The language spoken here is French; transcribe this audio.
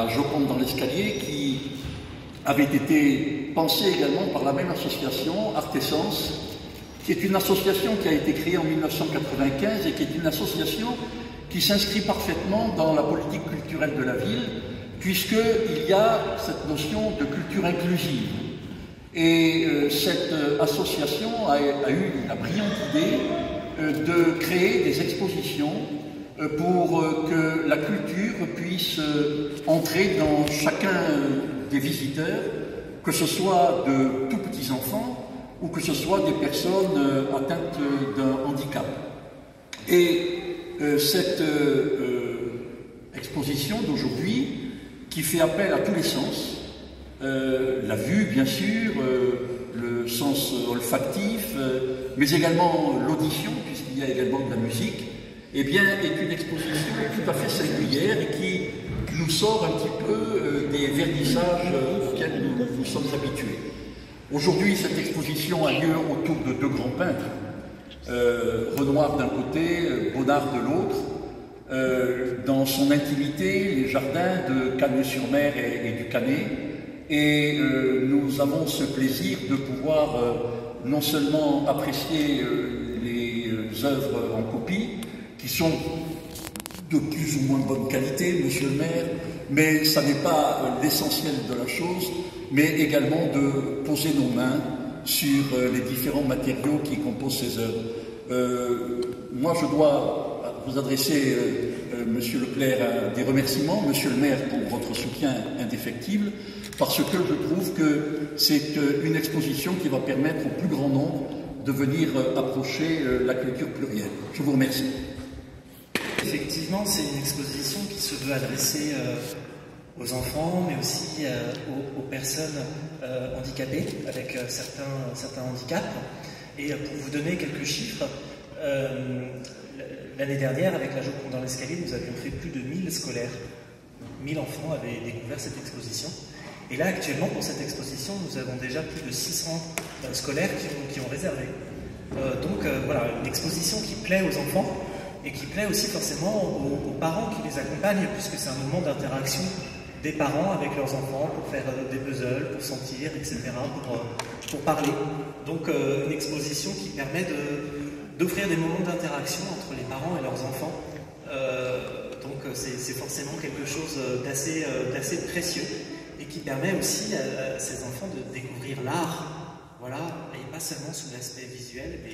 la Joconde dans l'escalier, qui avait été pensée également par la même association, Artessence, qui est une association qui a été créée en 1995 et qui est une association qui s'inscrit parfaitement dans la politique culturelle de la ville, puisqu'il y a cette notion de culture inclusive. Et cette association a eu la brillante idée de créer des expositions pour que la culture puisse entrer dans chacun des visiteurs, que ce soit de tout petits enfants ou que ce soit des personnes atteintes d'un handicap. Et cette exposition d'aujourd'hui, qui fait appel à tous les sens, la vue bien sûr, le sens olfactif, mais également l'audition, puisqu'il y a également de la musique, eh bien, est une exposition tout à fait singulière et qui nous sort un petit peu des vernissages auxquels nous sommes habitués. Aujourd'hui, cette exposition a lieu autour de deux grands peintres, Renoir d'un côté, Bonnard de l'autre, dans son intimité, les jardins de Cagnes-sur-Mer et du Canet. Et nous avons ce plaisir de pouvoir non seulement apprécier les œuvres en copie, qui sont de plus ou moins bonne qualité, monsieur le maire, mais ça n'est pas l'essentiel de la chose, mais également de poser nos mains sur les différents matériaux qui composent ces œuvres. Moi, je dois vous adresser, monsieur Leclerc, des remerciements, monsieur le maire, pour votre soutien indéfectible, parce que je trouve que c'est une exposition qui va permettre au plus grand nombre de venir approcher la culture plurielle. Je vous remercie. Effectivement, c'est une exposition qui se veut adresser aux enfants, mais aussi aux personnes handicapées, avec certains handicaps. Et pour vous donner quelques chiffres, l'année dernière, avec la Joconde dans l'escalier, nous avions fait plus de 1000 scolaires. 1000 enfants avaient découvert cette exposition. Et là, actuellement, pour cette exposition, nous avons déjà plus de 600 scolaires qui ont réservé. Donc voilà, une exposition qui plaît aux enfants et qui plaît aussi forcément aux parents qui les accompagnent, puisque c'est un moment d'interaction des parents avec leurs enfants pour faire des puzzles, pour sentir, etc., pour parler. Donc une exposition qui permet d'offrir des moments d'interaction entre les parents et leurs enfants. Donc c'est forcément quelque chose d'assez précieux et qui permet aussi à ces enfants de découvrir l'art, voilà, et pas seulement sous l'aspect visuel, mais